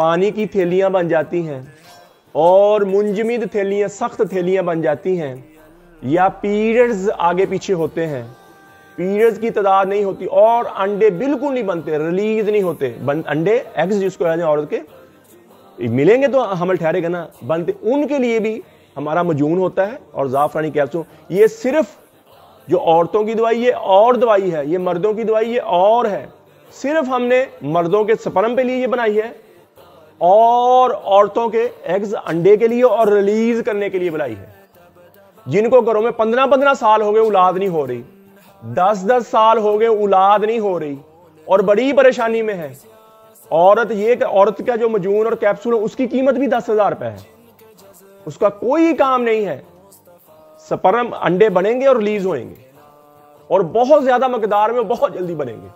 پانی کی تھیلیاں بن جاتی ہیں اور منجمد تھیلیاں، سخت تھیلیاں بن جاتی ہیں، یا پیریڈز آگے پیچھے ہوتے ہیں، پیریڈز کی تعداد نہیں ہوتی اور انڈے بالکل نہیں بنتے، ریلیز نہیں ہوتے، انڈے ایگز جس کو کہتے ہیں عورت کے ملیں گے تو حمل ٹھہرے گا نا، بنتے، ان کے لیے بھی ہمارا مجون ہوتا ہے اور زعفرانی کیپسول۔ یہ صرف جو عورتوں کی دوائی یہ اور دوائی ہے، یہ مردوں کی دوائی یہ اور ہے، صرف ہم نے مردوں کے سپرم پہ لیے یہ بنائی ہے اور عورتوں کے ایگز انڈے کے لیے اور ریلیز کرنے کے لیے بنائی ہے۔ جن کو گھروں میں 15 سال ہو گئے اولاد نہیں ہو رہی، 10 سال ہو گئے اولاد نہیں ہو رہی اور بڑی پریشانی میں ہے، عورت یہ کہ عورت کا جو مجون اور کیپسول ہے اس کی قیمت بھی 10,000 روپے ہے، اس کا کوئی کام نہیں ہے، سپرم انڈے بنیں گے اور ریلیز ہوئیں گے اور بہت زیادہ مقدار میں بہت جلدی بنیں گے،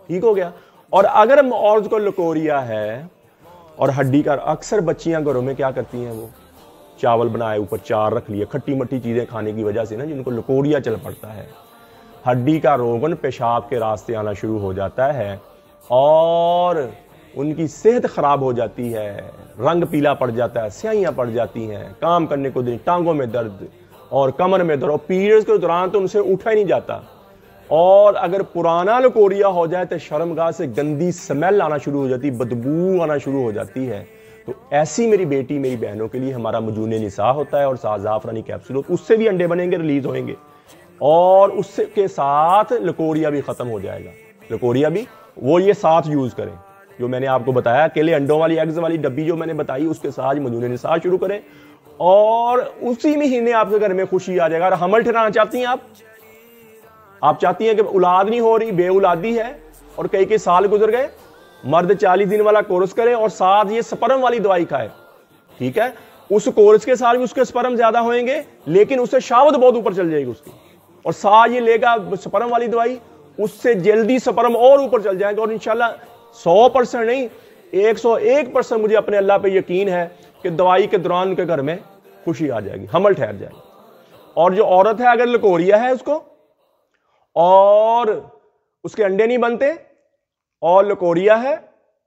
ٹھیک ہو گیا۔ اور اگر عورت کو لکوریا ہے اور ہڈی کا، اکثر بچیاں گھروں میں کیا کرتی ہیں، وہ چاول بنائے اوپر چار رکھ لیے، کھٹی مٹی چیزیں کھانے کی وجہ سے نا جن کو لکوریا چل پڑتا ہے، ہڈی کا روغن پیشاب کے راستے آنا شروع ہو جاتا ہے اور ان کی صحت خراب ہو جاتی ہے، رنگ پیلا پڑ جاتا ہے، سیاہیاں پڑ جاتی ہیں، کام کرنے کو دن، ٹانگوں میں درد اور کمر میں درد، اور پیریڈز کے دوران تو ان سے اٹھا ہی نہیں جاتا، اور اگر پرانا لکوریا ہو جائے تو شرمگاہ سے گندی سمیل آنا شروع ہو جاتی، بدبو آنا شروع ہو جاتی ہے۔ تو ایسی میری بیٹی میری بہنوں کے لیے ہمارا مجون نساء ہوتا ہے اور زعفرانی کیپسول، اس سے بھی انڈے بنیں گے، ریلیز ہوئیں گے اور اس کے ساتھ لکوریا بھی ختم ہو جائے گا، لکوریا بھی وہ یہ ساتھ یوز کریں جو میں نے آپ کو بتایا، اکیلے انڈوں والی ایگز والی ڈبی جو میں نے بتائی اس کے ساتھ مجون نساء شروع کریں اور اسی مہینے آپ کے گھر میں خوشی آ جائے گا۔ اور حمل ٹھہرانا چاہتی ہیں آپ چاہتی ہیں کہ اولاد نہیں ہو رہی، بے اولادی ہے اور کئی سال گزر گئے، مرد 40 دن والا کورس کرے اور ساتھ یہ سپرم والی دوائی کھائے، ٹھیک ہے، اس کورس کے ساتھ بھی اس کے سپرم زیادہ ہوئیں گے لیکن اس سے شاوت بہت اوپر چل جائے گی اس کی، اور ساتھ یہ لے گا سپرم والی دوائی، اس سے جلدی سپرم اور اوپر چل جائے گا اور انشاءاللہ 100% نہیں 101% مجھے اپنے اللہ پہ یقین ہے کہ دوائی کے دوران ان کے گھر میں خوشی آ جائے گی، حمل ٹھہر جائے گی۔ اور جو عورت ہے اگر لکوریا ہے اس کو اور اس کے انڈے نہیں بنتے اور لکوریا ہے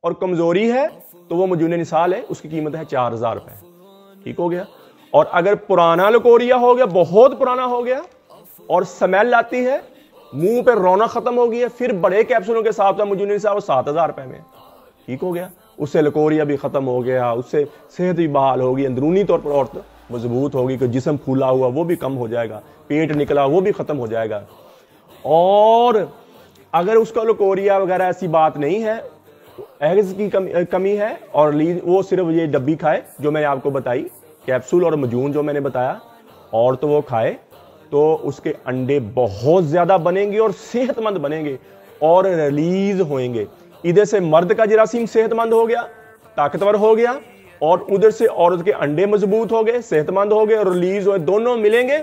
اور کمزوری ہے تو وہ مجون نساء ہے، اس کی قیمت ہے 4,000 روپے، ٹھیک ہو گیا۔ اور اگر پرانا لکوریا ہو گیا، بہت پرانا ہو گیا اور سمیل آتی ہے، منہ پہ رونق ختم ہو گئی ہے، پھر بڑے کیپسولوں کے ساتھ مجون نساء وہ 7,000 روپے میں، ٹھیک ہو گیا۔ اس سے لکوریا بھی ختم ہو گیا، اس سے صحت بھی بحال ہوگی، اندرونی طور پر عورت مضبوط ہوگی کہ جسم پھولا ہوا وہ بھی کم ہو جائے گا، پیٹ نکلا وہ بھی ختم ہو جائے گا۔ اور اگر اس کا لکوریا وغیرہ ایسی بات نہیں ہے، ایگز کی کمی ہے اور وہ صرف یہ ڈبی کھائے جو میں نے آپ کو بتائی، کیپسول اور مجون جو میں نے بتایا، اور تو وہ کھائے تو اس کے انڈے بہت زیادہ بنیں گے اور صحت مند بنیں گے اور ریلیز ہوئیں گے۔ ادھر سے مرد کا جراثیم صحت مند ہو گیا، طاقتور ہو گیا، اور ادھر سے عورت کے انڈے مضبوط ہو گئے، صحت مند ہو گئے اور ریلیز ہوئے، دونوں ملیں گے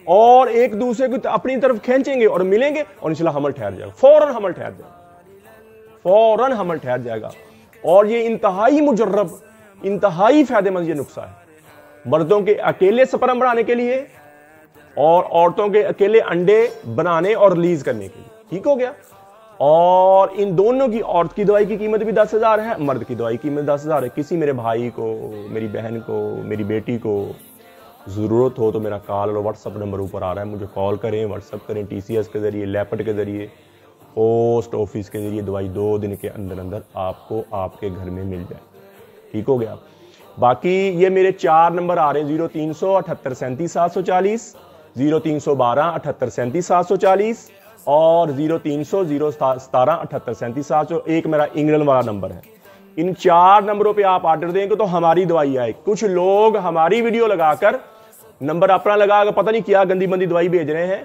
اور ایک دوسرے کو اپنی طرف کھینچیں گے اور ملیں گے اور انشاءاللہ حمل ٹھہر جائے گا، فوراً حمل ٹھہر جائے گا، فوراً حمل ٹھہر جائے گا۔ اور یہ انتہائی مجرب، انتہائی فائدہ مند یہ نسخہ ہے مردوں کے اکیلے سپرم بنانے کے لیے اور عورتوں کے اکیلے انڈے بنانے اور ریلیز کرنے کے لیے، ٹھیک ہو گیا۔ اور ان دونوں کی، عورت کی دوائی کی قیمت بھی 10,000 ہے، مرد کی دوائی کی قیمت 10,000 ہے۔ کسی میرے بھائی کو، میری بہن کو، میری بیٹی کو ضرورت ہو تو میرا کال اور واٹس اپ نمبر اوپر آ رہا ہے، مجھے کال کریں، واٹس اپ کریں، TCS کے ذریعے، لیپٹ کے ذریعے، پوسٹ آفس کے ذریعے دوائی 2 دن کے اندر اندر آپ کو آپ کے گھر میں مل جائے، ٹھیک ہو گیا۔ باقی یہ میرے 4 نمبر آ رہے ہیں، 0300 78 37 740، 0312 78 37 740 اور 0300 017 78 37 700، ایک میرا انگلینڈ والا نمبر ہے۔ ان 4 نمبروں پہ آپ آرڈر دیں گے تو ہماری دوائی آئے۔ کچھ لوگ ہماری ویڈیو لگا کر نمبر اپنا لگا کر پتہ نہیں کیا گندی بندی دوائی بھیج رہے ہیں،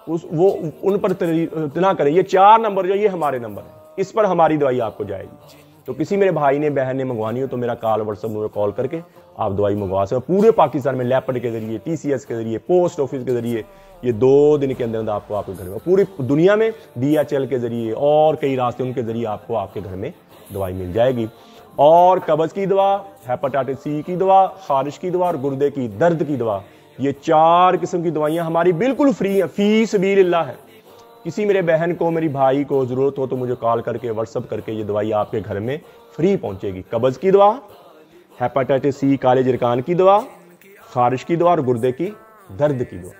وہ ان پر اتنا کریں۔ یہ 4 نمبر جو یہ ہمارے نمبر ہیں، اس پر ہماری دوائی آپ کو جائے گی۔ تو کسی میرے بھائی نے، بہن نے منگوانی ہو تو میرا کال واٹس ایپ میں کال کر کے آپ دوائی منگوا سکتے۔ پورے پاکستان میں لیپٹ کے ذریعے، TCS کے ذریعے، پوسٹ آفس کے ذریعے، یہ 2 دن کے اندر آپ کو آپ کے گھر میں، پوری دنیا میں DHL کے ذریعے اور کئی راستے ان کے ذریعے آپ کو آپ کے گھر میں دوائی مل جائے گی۔ اور قبض کی دوا، ہیپاٹائٹس C کی دوا، خارش کی دوا اور گردے کی درد کی دوا، یہ 4 قسم کی دوائیاں ہماری بالکل فری ہیں، فی سبیل اللہ ہے۔ کسی میرے بہن کو میری بھائی کو ضرورت ہو تو مجھے کال کر کے واٹس ایپ کر کے یہ دوائی آپ کے گھر میں فری پہنچے گی۔ قبض کی دوا، ہیپاٹائٹس سی کالے جرکان کی دوا، خارش کی دوا اور گردے کی درد کی دوا،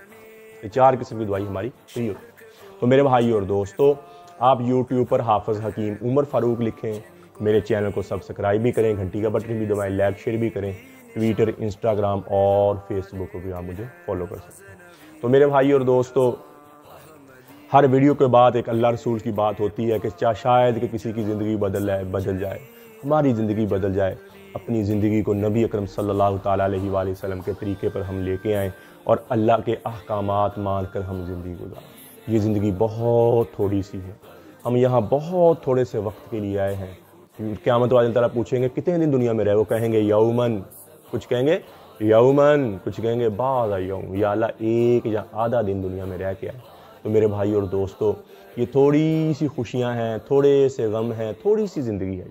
یہ 4 قسم کی دوائی ہماری فری ہوتی ہے۔ تو میرے بھائی اور دوستو، آپ یوٹیوب پر حافظ حکیم عمر فاروق لکھیں، میرے چینل کو سبسکرائب بھی کریں، گھنٹی کا بٹن بھی دبائیں، لائک شیئر بھی کریں، ٹویٹر، انسٹاگرام اور فیس بک کو بھی آپ مجھے فالو کر سکتے ہیں۔ تو میرے بھائی اور دوستو، ہر ویڈیو کے بعد ایک اللہ رسول کی بات ہوتی ہے کہ شاید کہ کسی کی زندگی بدل جائے، ہماری زندگی بدل جائے، اپنی زندگی کو نبی اکرم صلی اللہ تعالیٰ علیہ وآلہ وسلم کے طریقے پر ہم لے کے آئیں اور اللہ کے احکامات مان کر ہم زندگی گزاریں۔ یہ زندگی بہت تھوڑی سی ہے، ہم یہاں بہت تھوڑے سے وقت کے لیے آئے ہیں۔ قیامت والے تعالیٰ پوچھیں گے کتنے دن دنیا میں رہے، وہ کہیں گے یومن، کچھ کہیں گے یومن، کچھ کہیں گے بعض یوم، یا اللہ ایک یا آدھا دن دنیا میں رہ کے آئے۔ تو میرے بھائی اور دوستو، یہ تھوڑی سی خوشیاں ہیں، تھوڑے سے غم ہیں، تھوڑی سی زندگی ہے،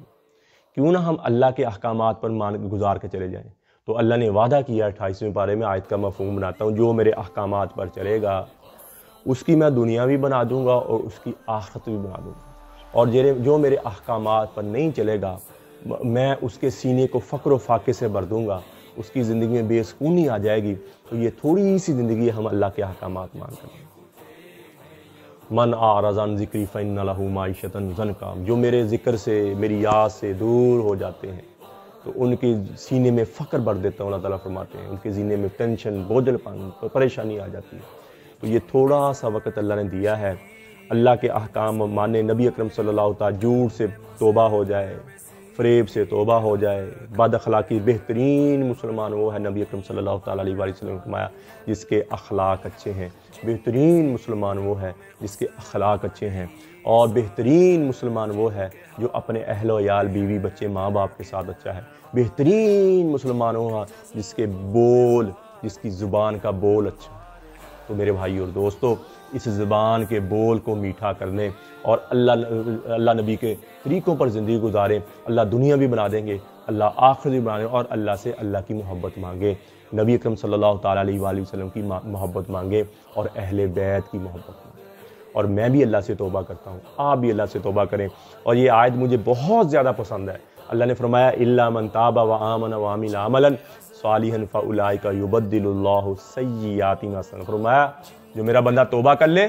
کیوں نہ ہم اللہ کے احکامات پر گزار کے چلے جائیں۔ تو اللہ نے وعدہ کیا 28ویں پارے میں، آیت کا مفہوم بناتا ہوں، جو میرے احکامات پر چلے گا اس کی میں دنیا بھی بنا دوں گا اور اس کی آخرت بھی بنا دوں گا، اور جو میرے احکامات پر نہیں چلے گا میں اس کے سینے کو فقر و فاقے سے بھر دوں گا، اس کی زندگی میں بے سکونی آ جائے گی۔ تو یہ تھوڑی سی زندگی ہم اللہ کے احکامات مان کر لیں۔ من اعرض عن ذکری فإن لہ معیشۃ ضنکا، جو میرے ذکر سے، میری یاد سے دور ہو جاتے ہیں تو ان کے سینے میں فقر بھر دیتا ہوں، اللہ تعالیٰ فرماتے ہیں، ان کے سینے میں ٹینشن، بوجھل پن، پریشانی آ جاتی ہے۔ تو یہ تھوڑا سا وقت اللہ نے دیا ہے، اللہ کے احکام مانے، نبی اکرم صلی اللہ تعالیٰ، جھوٹ سے توبہ ہو جائے، فریب سے توبہ ہو جائے، بد اخلاقی، بہترین مسلمان وہ ہے، نبی اکرم صلی اللہ تعالیٰ علیہ وسلم نے فرمایا، جس کے اخلاق اچھے ہیں۔ بہترین مسلمان وہ ہے جس کے اخلاق اچھے ہیں، اور بہترین مسلمان وہ ہے جو اپنے اہل و عیال، بیوی بچے، ماں باپ کے ساتھ اچھا ہے۔ بہترین مسلمان وہ ہے جس کے بول، جس کی زبان کا بول اچھا ہے۔ تو میرے بھائی اور دوستو، اس زبان کے بول کو میٹھا کرنے اور اللہ نبی کے طریقوں پر زندگی گزاریں، اللہ دنیا بھی بنا دیں گے، اللہ آخرت بھی بنا دیں گے، اور اللہ سے اللہ کی محبت مانگے، نبی اکرم صلی اللہ تعالیٰ علیہ وآلہ وسلم کی محبت مانگے اور اہل بیت کی محبت مانگے۔ اور میں بھی اللہ سے توبہ کرتا ہوں، آپ بھی اللہ سے توبہ کریں۔ اور یہ آیت مجھے بہت زیادہ پسند ہے۔ اللہ نے فرمایا الا من تاب وآمن وعمل عملا صالحا فاولئک یبدل اللہ سیئاتہم حسنات، فرمایا جو میرا بندہ توبہ کر لے،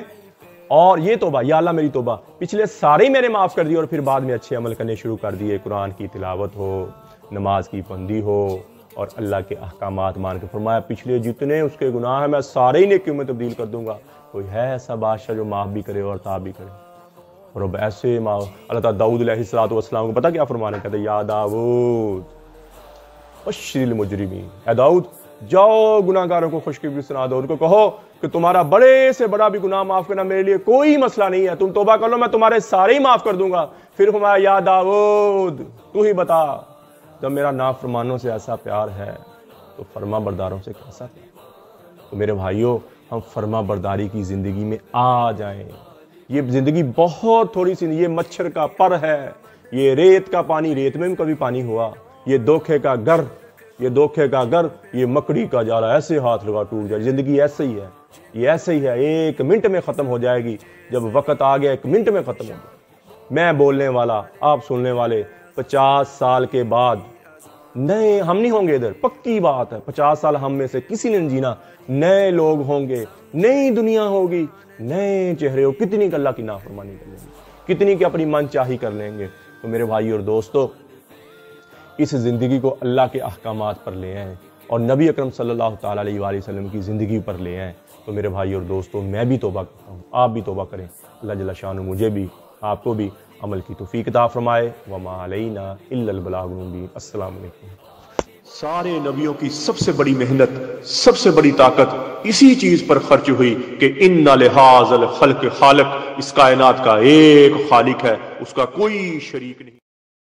اور یہ توبہ، یا اللہ میری توبہ، پچھلے سارے ہی میں نے معاف کر دیے اور پھر بعد میں اچھے عمل کرنے شروع کر دیے، قرآن کی تلاوت ہو، نماز کی پابندی ہو اور اللہ کے احکامات مان کے، فرمایا پچھلے جتنے اس کے گناہ ہیں میں سارے ہی نیکیوں میں تبدیل کر دوں گا۔ کوئی ہے ایسا بادشاہ جو معاف بھی کرے اور تاب بھی کرے؟ اور اب ایسے اللہ تعالیٰ داؤد علیہ السلام کو پتہ کیا فرمانے کہتے ہیں، یا داؤد بشر المجرمین، اے داؤد جاؤ گناہگاروں کو خوشخبری سنا دو، ان کو کہو کہ تمہارا بڑے سے بڑا بھی گناہ معاف کرنا میرے لیے کوئی مسئلہ نہیں ہے، تم توبہ کر لو میں تمہارے سارے ہی معاف کر دوں گا۔ پھر فرمایا یا داؤد تو ہی بتا، جب میرا نافرمانوں سے ایسا پیار ہے تو فرما برداروں سے کیسا پیار؟ تو میرے بھائیوں، ہم فرما برداری کی زندگی میں آ جائیں۔ یہ زندگی بہت تھوڑی سی، یہ مچھر کا پر ہے، یہ ریت کا پانی، ریت میں بھی کبھی پانی ہوا، یہ دھوکے کا گھر، یہ مکڑی کا جالا، ایسے ہاتھ لگا ٹوٹ جائے۔ زندگی ایسے ہی ہے، یہ ایسے ہی ہے، 1 منٹ میں ختم ہو جائے گی۔ جب وقت آ گیا 1 منٹ میں ختم ہو جائے۔ میں بولنے والا، آپ سننے والے، 50 سال کے بعد نئے ہم نہیں ہوں گے ادھر، پکی بات ہے، 50 سال ہم میں سے کسی نے جینا، نئے لوگ ہوں گے، نئی دنیا ہوگی، نئے چہرے ہو، کتنی اللہ کی نافرمانی کر لیں گے، کتنی کی اپنی من چاہی کر لیں گے۔ تو میرے بھائی اور دوستو، اس زندگی کو اللہ کے احکامات پر لے آئیں اور نبی اکرم صلی اللہ تعالیٰ علیہ وآلہ وسلم کی زندگی پر لے آئیں۔ تو میرے بھائی اور دوستو، میں بھی توبہ کرتا ہوں، آپ بھی توبہ کریں، اللہ جل شانہ مجھے بھی، آپ کو بھی عمل کی توفیق عطا فرمائے۔ وما علینا الا البلاغ المبین۔ السلام علیکم۔ سارے نبیوں کی سب سے بڑی محنت، سب سے بڑی طاقت اسی چیز پر خرچ ہوئی کہ ان لہٰذا الخلق خالق، اس کائنات کا ایک خالق ہے، اس کا کوئی شریک نہیں۔